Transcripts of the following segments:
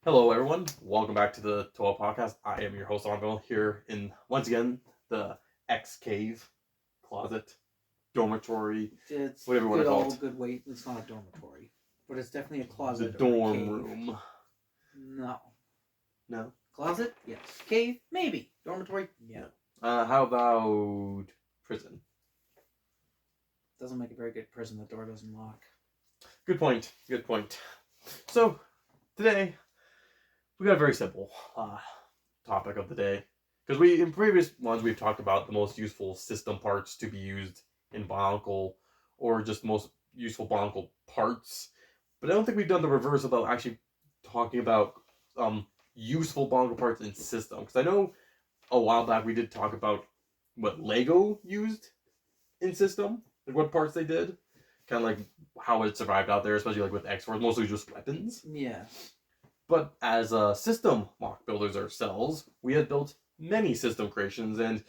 Hello, everyone. Welcome back to the T.O.A Podcast. I am your host, Onvermel, here in, once again, the X Cave, closet, dormitory, It's whatever you want to good call old it. good weight. It's not a dormitory, but it's definitely a The closet or a dorm cave. room. No. No? Closet? Yes. Cave? Maybe. Dormitory? Yeah. How about prison? Doesn't make a very good prison. The door doesn't lock. Good point. Good point. So, today, we got a very simple topic of the day. Because in previous ones, we've talked about the most useful system parts to be used in Bionicle, or just the most useful Bionicle parts. But I don't think we've done the reverse about actually talking about useful Bionicle parts in system. Because I know a while back we did talk about what Lego used in system, like what parts they did, kind of like how it survived out there, especially like with X-Force, mostly just weapons. Yeah. But as system mock builders ourselves, we had built many system creations, and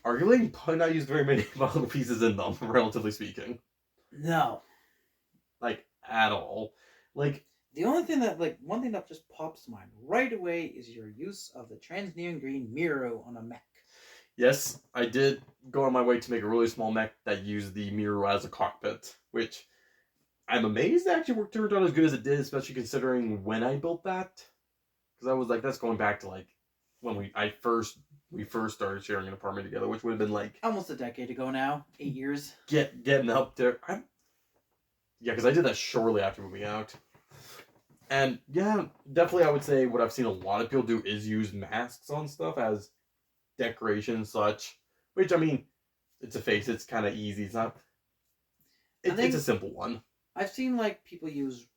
arguably probably not used very many Bionicle pieces in them, relatively speaking. No. Like, at all. Like, The only thing that, one thing that just pops to mind right away is your use of the transneon green Miro on a mech. yes, I did go on my way to make a really small mech that used the mirror as a cockpit, which I'm amazed it actually turned out as good as it did, especially considering when I built that. Because I was like, that's going back to like when we first started sharing an apartment together, which would have been like Almost a decade ago now. 8 years. getting up there. Yeah, because I did that shortly after moving out. And yeah, definitely I would say what I've seen a lot of people do is use masks on stuff as decoration and such. Which, I mean, it's a face, it's kind of easy. It's not. It's a simple one. I've seen people use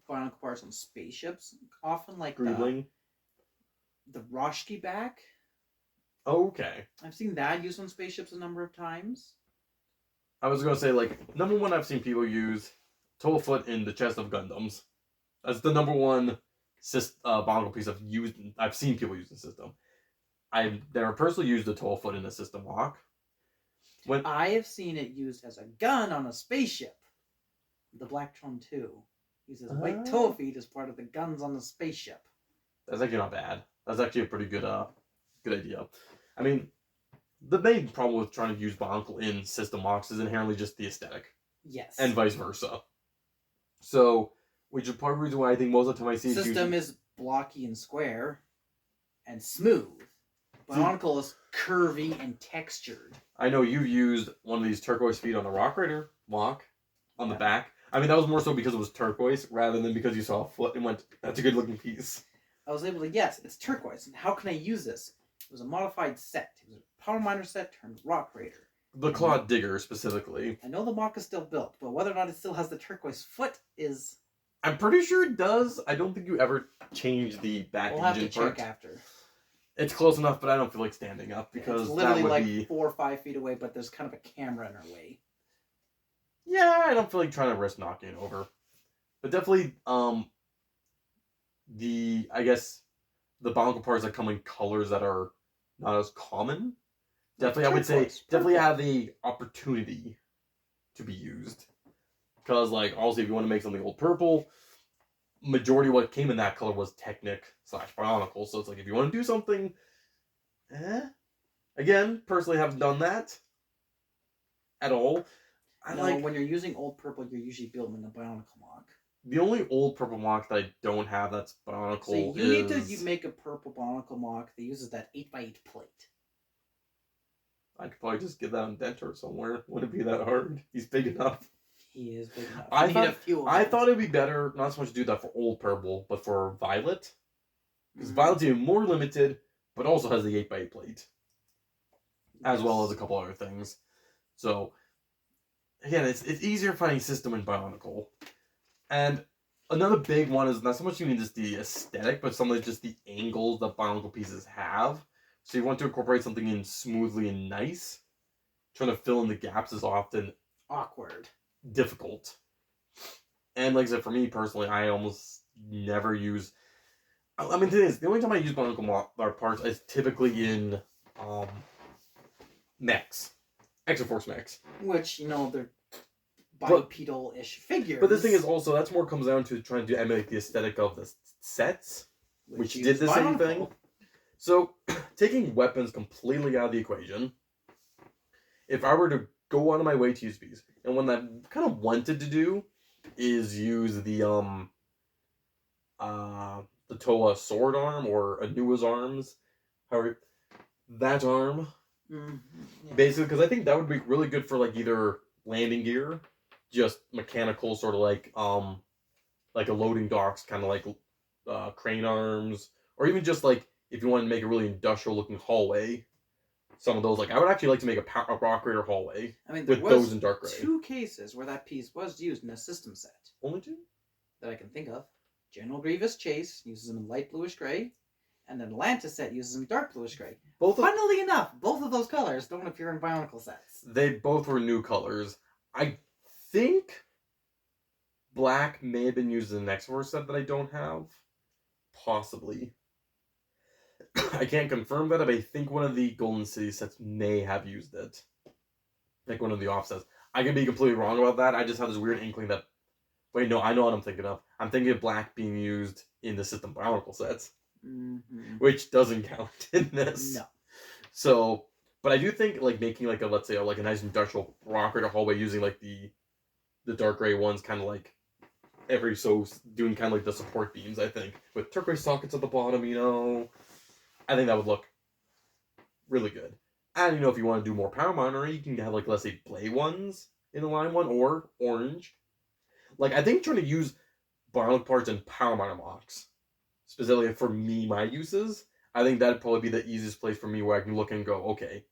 Bionicle parts on spaceships. Often Greedling. the Roshki back. Okay. I've seen that used on spaceships a number of times. I was gonna say, like, number one I've seen people use Toe Foot in the chest of Gundams. That's the number one Bionicle piece I've seen people use in the system. I've never personally used the Toe Foot in a system lock. I have seen it used as a gun on a spaceship. The Blacktron 2 uses white toe feet as part of the guns on the spaceship. That's actually not bad. That's actually a pretty good idea. I mean, the main problem with trying to use Bionicle in system locks is inherently just the aesthetic. Yes. And vice versa. So, which is part of the reason why I think most of the time I see system is blocky and square and smooth. Bionicle is curvy and textured. I know you've used one of these turquoise feet on the Rock Raider mock on the back. I mean, that was more so because it was turquoise rather than because you saw a foot and went, that's a good looking piece. I was able to, yes, it's turquoise. And how can I use this? It was a modified set. It was a Power Miner set turned Rock Raider. The Claw Digger, specifically. I know the mock is still built, but whether or not it still has the turquoise foot is... I'm pretty sure it does. I don't think you ever changed the back engine part. We'll have to check after. It's close enough, but I don't feel like standing up because it's literally that would be 4 or 5 feet away, but there's kind of a camera in our way. Yeah, I don't feel like trying to risk knocking it over. But definitely, I guess the Bionicle parts that come in colors that are not as common. Definitely, I would say, definitely have the opportunity to be used. Because, like, obviously, if you want to make something old purple, majority of what came in that color was Technic/Bionicle. So it's like, if you want to do something, again, personally haven't done that at all. When you're using old purple, you're usually building a Bionicle mock. The only old purple mock that I don't have that's Bionicle so you need to make a purple Bionicle mock that uses that 8x8 plate. I could probably just get that on Dentor somewhere. Wouldn't be that hard. He's big enough. He is big enough. I thought it'd be better not so much to do that for old purple, but for Violet. Because Violet's even more limited, but also has the 8x8 plate. As well as a couple other things. So, again, it's easier finding system in Bionicle. And another big one is not so much even just the aesthetic, but some of just the angles that Bionicle pieces have. So you want to incorporate something in smoothly and nice. Trying to fill in the gaps is often awkward. Difficult. And like I said, for me personally, I almost never use... I mean, the only time I use Bionicle parts is typically in mechs. Extra Force mechs. Which, they're bipedal-ish figures. But the thing is also, that's more comes down to trying to emulate the aesthetic of the sets, which did the same thing. So, taking weapons completely out of the equation, if I were to go out of my way to use these, and one that I kind of wanted to do is use the T.O.A sword arm, or Anua's arms, however, that arm, basically, because I think that would be really good for, like, either landing gear, just mechanical, sort of like a loading docks, kind of like crane arms, or even just like if you wanted to make a really industrial looking hallway, some of those, like I would actually like to make a rock raider hallway. I mean, with those in dark gray. 2 cases where that piece was used in a system set. Only 2 that I can think of. General Grievous Chase uses them in light bluish gray, and then Atlantis set uses them in dark bluish gray. Funnily enough, both of those colors don't appear in Bionicle sets. They both were new colors. I think black may have been used in the next War set that I don't have. Possibly. I can't confirm that, but I think one of the Golden City sets may have used it. Like one of the offsets. I can be completely wrong about that. I just have this weird inkling that... Wait, no, I know what I'm thinking of. I'm thinking of black being used in the System Bionicle sets. Mm-hmm. Which doesn't count in this. No. So, but I do think, like, making, like, let's say, like, a nice industrial rock raider hallway using, like, the dark gray ones, kind of like, doing kind of like the support beams, I think. With turquoise sockets at the bottom, you know. I think that would look really good. And, you know, if you want to do more power miner, you can have, like, let's say, play ones in the line one, or orange. Like, I think trying to use Bionicle parts and power miner mocks, specifically for me, my uses, I think that'd probably be the easiest place for me where I can look and go, okay,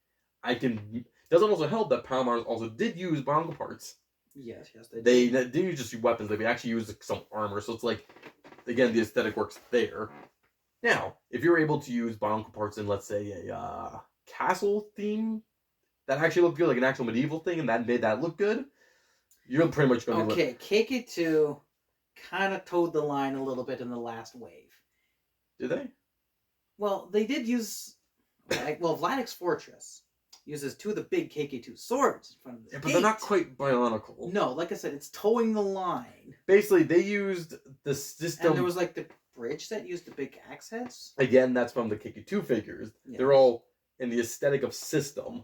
I can... It doesn't also help that power miners also did use Bionicle parts. Yes, they didn't use just weapons, they actually used some armor, so it's like, again, the aesthetic works there. Now, if you're able to use Bionicle parts in, let's say, a castle theme that actually looked good, like an actual medieval thing, and that made that look good, you're pretty much going to be... Okay, KK2 kind of towed the line a little bit in the last wave. Did they? Well, they did use... Vladic's Fortress uses 2 of the big KK2 swords in front of the gate. But they're not quite Bionicle. No, like I said, it's towing the line. Basically, they used the system... And there was, like, the bridge that used the big axe heads. Again, that's from the KK2 figures. Yes. They're all in the aesthetic of system.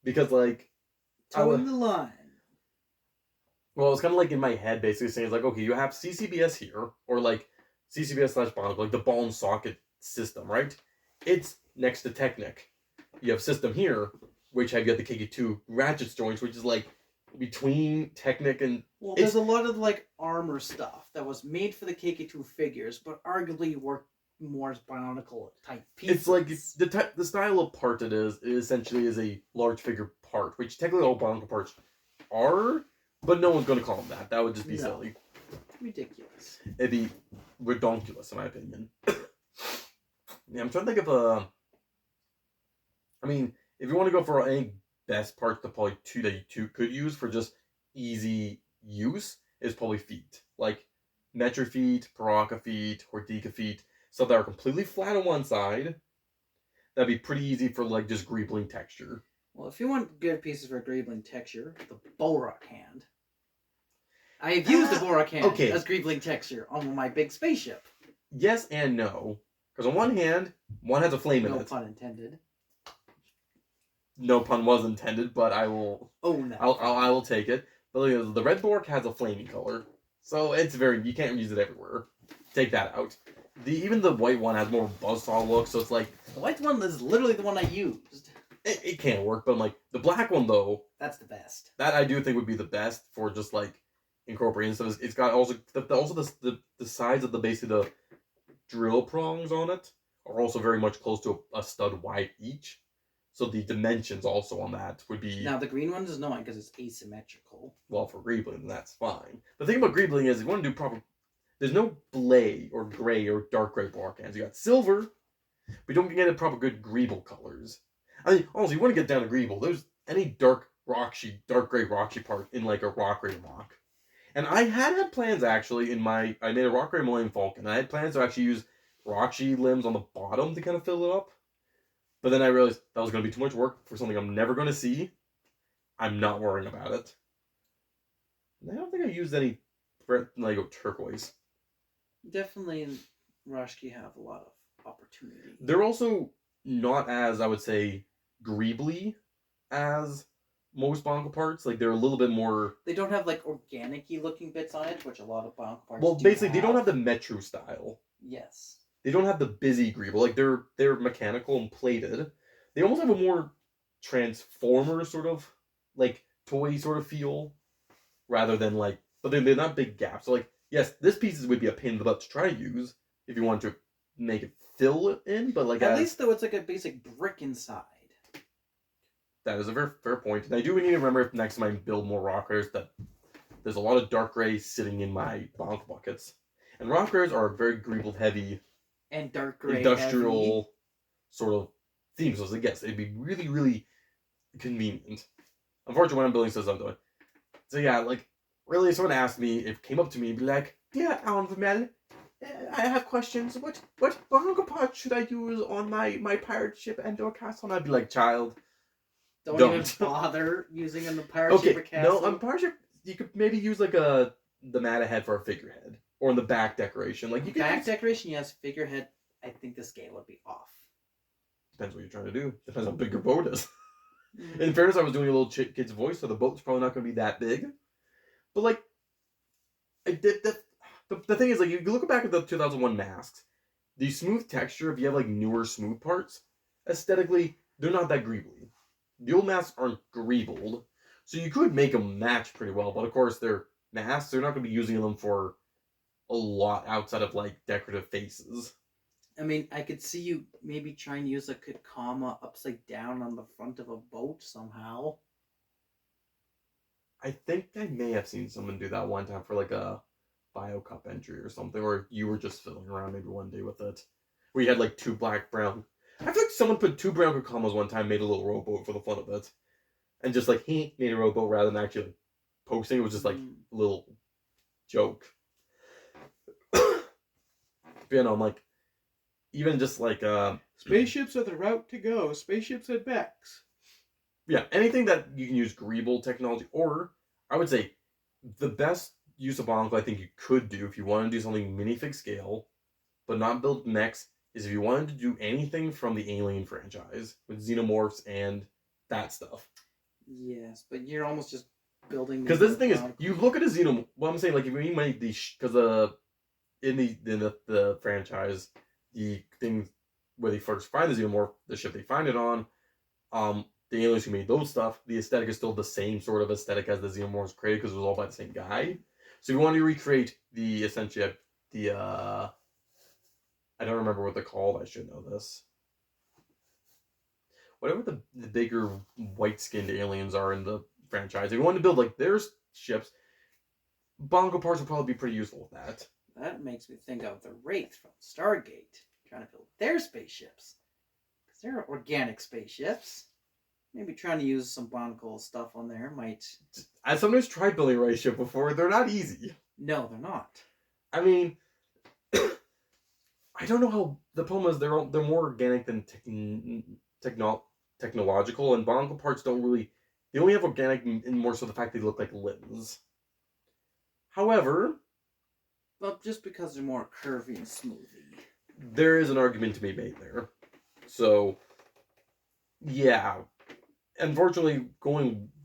Because, like... Towing the line. Well, it's kind of like in my head, basically saying, it's like, okay, you have CCBS here, or, like, CCBS/Bionicle, like the ball and socket system, right? It's next to Technic. You have system here, which have you got the KK2 ratchet joints, which is like between Technic and... Well, there's a lot of like armor stuff that was made for the KK2 figures, but arguably worked more as Bionicle type pieces. It's like the style of part it essentially is a large figure part, which technically all Bionicle parts are, but no one's going to call them that. That would just be silly. Ridiculous. It'd be redonkulous, in my opinion. Yeah, I'm trying to think of I mean, if you want to go for any best parts, the probably 2 that you could use for just easy use is probably feet. Like Metro feet, Baraka feet, Hordeca feet. So that are completely flat on one side. That'd be pretty easy for like just greebling texture. Well, if you want good pieces for greebling texture, the Borak hand. I have used the Borak hand as greebling texture on my big spaceship. Yes and no. Because on one hand, one has a flame in it. No pun intended. No pun was intended, but I will... Oh, no. I will take it. But the red Borak has a flaming color. So it's you can't use it everywhere. Take that out. Even the white one has more of a buzzsaw look, so it's like... The white one is literally the one I used. It can't work, but I'm like, the black one though... That's the best. That I do think would be the best for just like incorporating stuff. It's got also the sides of basically the drill prongs on it are also very much close to a stud wide each. So the dimensions also on that would be... Now the green one is annoying because it's asymmetrical. Well, for greebling, that's fine. The thing about greebling is if you want to do proper... There's no blay or gray or dark gray Borak hands. You got silver, but you don't get proper good greeble colors. I mean, honestly, you want to get down to greeble. There's any dark gray Roxy part in like a rock gray mock. And I had plans actually I made a rock gray Millennium Falcon. And I had plans to actually use Roxy limbs on the bottom to kind of fill it up. But then I realized that was going to be too much work for something I'm never going to see. I'm not worrying about it. I don't think I used any like turquoise. Definitely in Rashki have a lot of opportunity. They're also not as, I would say, greebly as most Bionicle parts. Like, they're a little bit more... They don't have, like, organic-y looking bits on it, which a lot of Bionicle parts Well, do basically, have. they don't have the Metro style. Yes. They don't have the busy greeble. Like, they're mechanical and plated. They almost have a more Transformer sort of, like, toy sort of feel. Rather than, like... But they're not big gaps. So, like, yes, this piece would be a pain in the butt to try to use if you want to make it fill it in, but like... At least, though, it's like a basic brick inside. That is a very fair point. And I do need to remember if next time I build more rockers that there's a lot of dark gray sitting in my Bionicle buckets. And rockers are very greeble heavy and dark gray industrial heavy. Sort of theme. So yes, it'd be really, really convenient. Unfortunately, when I'm building stuff, I'm doing. So yeah, like really, if someone asked me, if came up to me and be like, "Yeah, Onvermel, I have questions. What Bionicle part should I use on my pirate ship and/or castle?" And I'd be like, "Child, don't even bother using in the pirate ship or castle." No, on pirate ship, you could maybe use like the mat head for a figurehead, or in the back decoration. Like you could decoration, yes. Figurehead, I think the scale would be off. Depends what you're trying to do. Depends how big your boat is. In fairness, I was doing a little kid's voice, so the boat's probably not going to be that big. But like, the thing is, like, you look back at the 2001 masks, the smooth texture, if you have like newer smooth parts, aesthetically, they're not that greebly. The old masks aren't greebled, so you could make them match pretty well. But of course, they're masks. They're not going to be using them for a lot outside of like decorative faces. I mean, I could see you maybe trying to use a Kakama upside down on the front of a boat somehow. I think I may have seen someone do that one time for like a Bio Cup entry or something, or you were just fiddling around maybe one day with it. Where you had like two black-brown. I feel like someone put two brown Kakamas one time, made a little rowboat for the fun of it. And just like, he made a rowboat rather than actually posting. It was just like a little joke. But you know, I'm like, even just like spaceships are the route to go. Spaceships and mechs. Yeah, anything that you can use greeble technology, or I would say the best use of Bionicle I think you could do if you want to do something minifig scale, but not build mechs, is if you wanted to do anything from the Alien franchise with xenomorphs and that stuff. Yes, but you're almost just building. Because this thing is, you look at a xenomorph. Well, I'm saying like if you make these, because in the franchise, the thing where they first find the xenomorph, the ship they find it on, the aliens who made those stuff, the aesthetic is still the same sort of aesthetic as the xenomorphs created because it was all by the same guy. So if you want to recreate the essentially the I don't remember what they're called. I should know this. Whatever the bigger white-skinned aliens are in the franchise, if you want to build like their ships, Bionicle parts would probably be pretty useful with that. That makes me think of the Wraith from Stargate, trying to build their spaceships. Because they're organic spaceships. Maybe trying to use some Bionicle stuff on there might... I sometimes tried building a Wraith ship before. They're not easy. No, they're not. I mean, I don't know how... The problem is they're more organic than technological, and Bionicle parts don't really... They only have organic in more so the fact they look like limbs. However... Well, just because they're more curvy and smoothie. There is an argument to be made there. So, yeah. Unfortunately,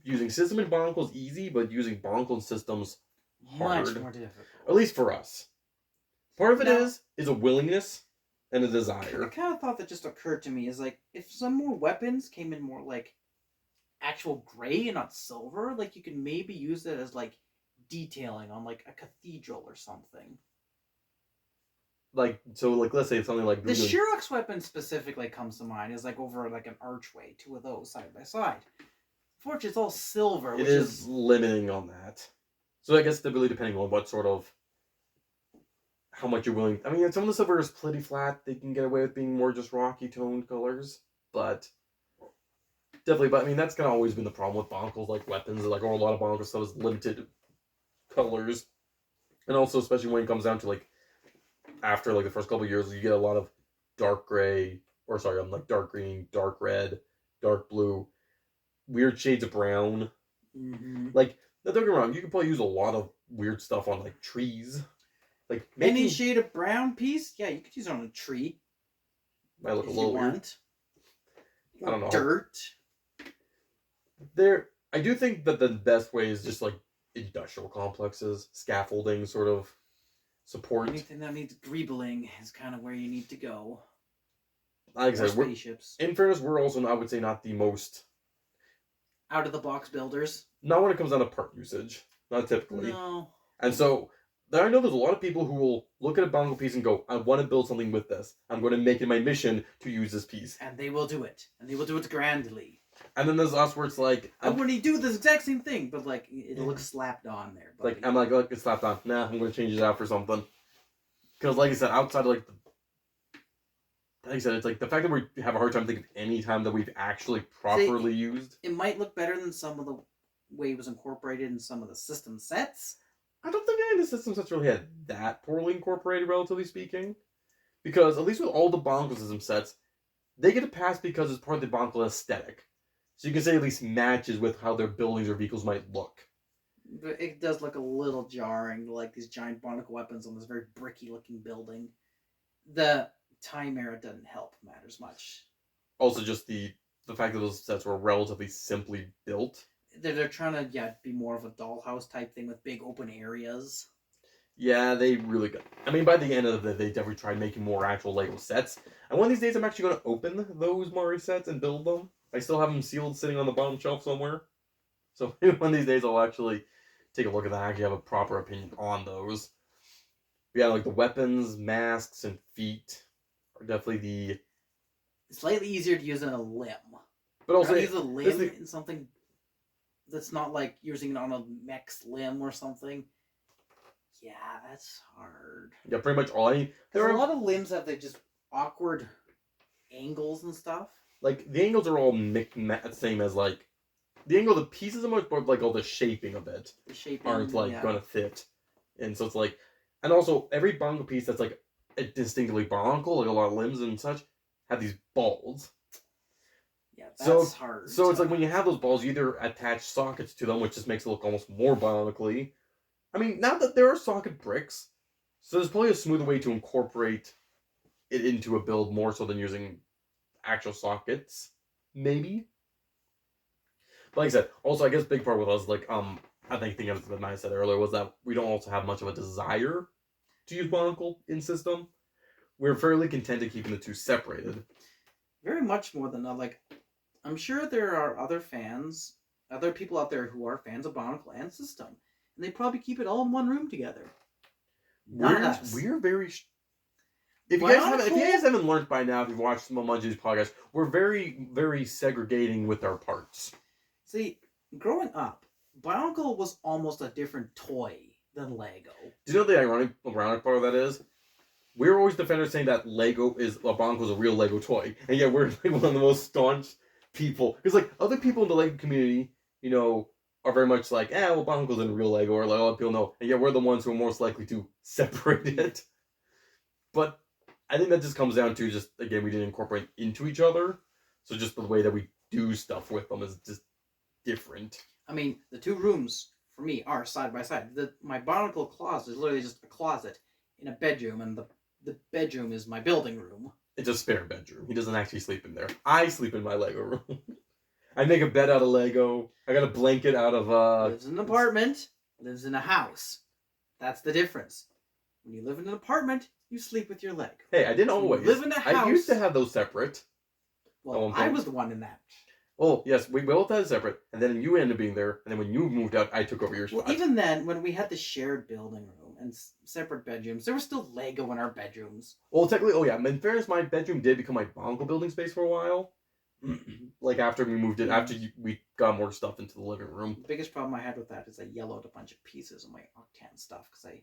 using system and Bionicle is easy, but using Bionicle systems hard. Much more difficult. At least for us. Part of it is a willingness and a desire. The kind of thought that just occurred to me is like, if some more weapons came in more like actual gray and not silver, like you could maybe use it as like detailing on like a cathedral or something. Like, so like let's say something like the Shirok's weapon specifically comes to mind is like over like an archway, two of those side by side. Unfortunately, it's all silver. It is limiting on that. So I guess really depending on what sort of how much you're willing. I mean, some of the silver is pretty flat. They can get away with being more just rocky toned colors, but definitely. But I mean, that's kind of always been the problem with Bionicles, like weapons, like or a lot of Bionicle stuff is limited colors, and also especially when it comes down to like after like the first couple of years, you get a lot of dark gray, or sorry, like dark green, dark red, dark blue, weird shades of brown. Mm-hmm. Like Now, don't get me wrong, you can probably use a lot of weird stuff on like trees. Like Any shade of brown piece, yeah, you could use it on a tree. Might look if a little you weird. want. I don't know. Dirt. I do think that the best way is just like industrial complexes, scaffolding, sort of support. Anything that needs greebling is kind of where you need to go. Like I said, spaceships. In fairness, we're also, I would say, not the most out of the box builders. Not when it comes down to part usage. Not typically. No. And so I know there's a lot of people who will look at a Bionicle piece and go, I want to build something with this. I'm going to make it my mission to use this piece. And they will do it. And they will do it grandly. And then there's us where it's like... And when you do this exact same thing, but like, it looks slapped on there. Buddy. Like, I'm like, look, it's slapped on. Nah, I'm going to change it out for something. Because like I said, outside of like... Like I said, it's like the fact that we have a hard time thinking of any time that we've actually properly used. It might look better than some of the way it was incorporated in some of the system sets. I don't think any of the system sets really had that poorly incorporated, relatively speaking. Because at least with all the Bionicle system sets, they get a pass because it's part of the Bionicle aesthetic. So you can say at least matches with how their buildings or vehicles might look. But it does look a little jarring, like these giant Bionicle weapons on this very bricky looking building. The time era doesn't help matters much. Also just the fact that those sets were relatively simply built. They're trying to be more of a dollhouse type thing with big open areas. Yeah, they really got... I mean, by the end of the day, they definitely tried making more actual Lego sets. And one of these days, I'm actually going to open those Mari sets and build them. I still have them sealed, sitting on the bottom shelf somewhere. So one of these days, I'll actually take a look at that and actually have a proper opinion on those. But yeah, like the weapons, masks, and feet are definitely the... It's slightly easier to use than a limb. But also... use a limb in something that's not like using it on a mech's limb or something. Yeah, that's hard. Yeah, pretty much all I need. There are a lot of limbs that they just awkward angles and stuff. Like, the angles are all the same as, like... The angle of the pieces are much, but, like, all the shaping of it aren't, like, gonna fit. And so it's, like... And also, every Bionicle piece that's, like, a distinctly Bionicle, like a lot of limbs and such, have these balls. Yeah, that's hard. So it's like, when you have those balls, you either attach sockets to them, which just makes it look almost more Bionically. I mean, now that there are socket bricks, so there's probably a smoother way to incorporate it into a build more so than using actual sockets, maybe. But like I said, also I guess a big part with us, like, I think that I said earlier was that we don't also have much of a desire to use Bionicle in system. We're fairly content to keeping the two separated. Very much more than like, I'm sure there are other people out there who are fans of Bionicle and system, and they probably keep it all in one room together. We're very... If you guys haven't learned by now, if you've watched some of Munjie's podcasts, we're very, very segregating with our parts. See, growing up, Bionicle was almost a different toy than Lego. Do you know the ironic part of that is? We're always defenders saying that Bionicle is a real Lego toy, and yet we're like one of the most staunch people. Because like other people in the Lego community, you know, are very much like, well, Bionicle isn't real Lego, or like a lot of people know, and yet we're the ones who are most likely to separate it. But I think that just comes down to just, again, we didn't incorporate into each other. So just the way that we do stuff with them is just different. I mean, the two rooms, for me, are side by side. My Bionicle closet is literally just a closet in a bedroom, and the bedroom is my building room. It's a spare bedroom. He doesn't actually sleep in there. I sleep in my Lego room. I make a bed out of Lego. I got a blanket out of... Lives in an apartment. Lives in a house. That's the difference. When you live in an apartment, you sleep with your Lego. Hey, I didn't always. Live in a house. I used to have those separate. Well, I was the one in that. Oh, yes, we both had it separate, and then you ended up being there, and then when you moved out, I took over your spot. Well, even then, when we had the shared building room and separate bedrooms, there was still Lego in our bedrooms. Well, technically, in fairness, my bedroom did become my Bionicle building space for a while. Like, after we moved in, we got more stuff into the living room. The biggest problem I had with that is I yellowed a bunch of pieces of my Octan stuff, because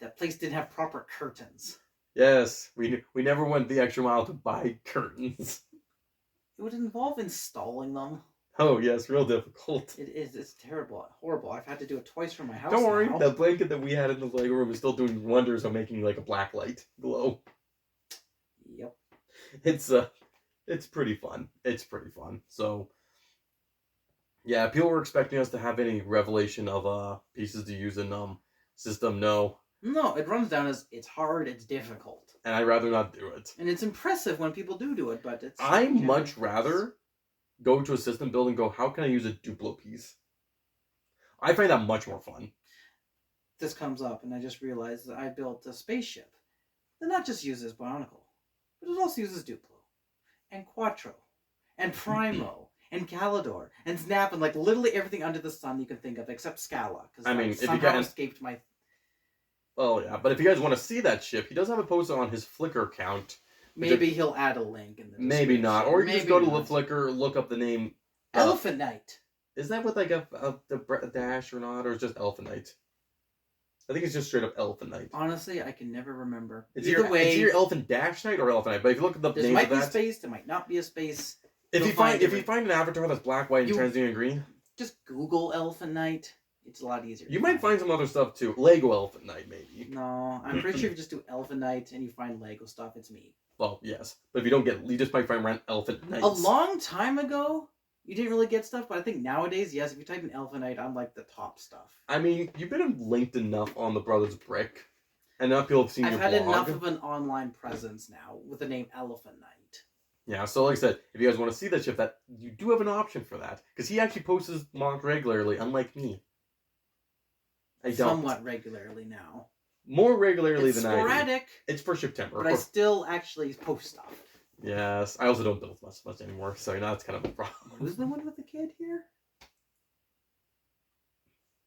that place didn't have proper curtains. Yes, we never went the extra mile to buy curtains. It would involve installing them. Oh, yes, real difficult. It is. It's terrible. Horrible. I've had to do it twice for my house. Don't worry, now. the blanket that we had in the Lego room is still doing wonders on making, like, a black light glow. Yep. It's pretty fun. It's pretty fun. So, Yeah, people were expecting us to have any revelation of pieces to use in system. No, No, it runs down as it's hard, it's difficult. and I'd rather not do it. And it's impressive when people do it, but it's... I much rather go to a system build and go, how can I use a Duplo piece? I find that much more fun. This comes up, and I just realized that I built a spaceship that not just uses Bionicle, but it also uses Duplo, and Quattro, and Primo, and Galador, and Snap, and like literally everything under the sun you can think of, except Scala, because I mean, if you somehow guys... escaped my... Oh, yeah, but if you guys want to see that ship, he does have it posted on his Flickr account. Maybe he'll add a link in the description. Maybe not. Or you can just go to not. Flickr, look up the name. Elephant Knight. Is that with like a dash or not? Or is it just Elephant Knight? I think it's just straight up Elephant Knight. Honestly, I can never remember. Either way, it's either Elephant Dash Knight or Elephant Knight. But if you look at the name of that... There might be a space, there might not be a space. If you find an avatar that's black, white, and translucent green... Just Google Elephant Knight. It's a lot easier. You might find some other stuff too. Lego Elephant Knight, maybe. No, I'm pretty sure if you just do Elephant Knight and you find Lego stuff, it's me. Well, yes. But if you don't get... You just might find random Elephant Knights. A long time ago, you didn't really get stuff, but I think nowadays, yes, if you type in Elephant Knight, I'm like the top stuff. I mean, you've been linked enough on the Brothers Brick. And enough people have seen your blog. I've had enough of an online presence now with the name Elephant Knight. Yeah, so like I said, if you guys want to see that ship, that you do have an option for that. Because he actually posts his blog regularly, unlike me. I don't. Somewhat regularly now. More regularly than sporadic, I do. It's sporadic. It's for September. But I still actually post stuff. Yes, I also don't build much anymore, so you know that's kind of a problem. Who's the one with the kid here?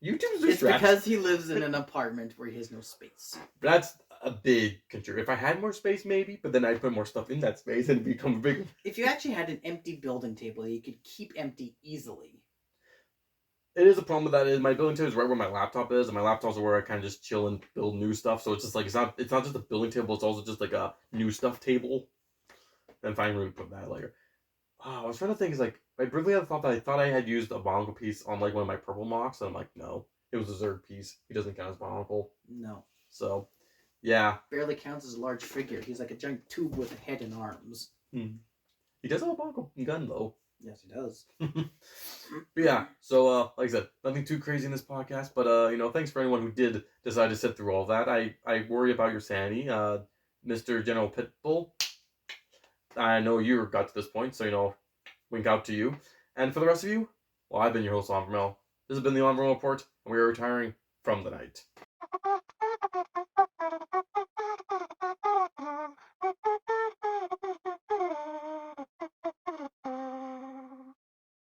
YouTube's It's because he lives in an apartment where he has no space. That's a big contributor. If I had more space, maybe, but then I'd put more stuff in that space and it'd become bigger. If you actually had an empty building table, you could keep empty easily. It is a problem with that. Is my building table is right where my laptop is, and my laptops are where I kind of just chill and build new stuff. So it's just like it's not just a building table. It's also just like a new stuff table. And find room to put that later. Oh, I was trying to think. Is like I briefly had the thought that I thought I had used a Bionicle piece on like one of my purple mocks, and I'm like, no, it was a Zerg piece. He doesn't count as Bionicle. No. So, yeah. Barely counts as a large figure. He's like a giant tube with a head and arms. He does have a Bionicle gun though. Yes, he does. But yeah, so like I said, nothing too crazy in this podcast, but you know, thanks for anyone who did decide to sit through all that. I worry about your sanity, Mr. General Pitbull. I know you got to this point, so you know, wink out to you. And for the rest of you, well, I've been your host, Onvermel. This has been the Onvermel Report, and we are retiring from the night.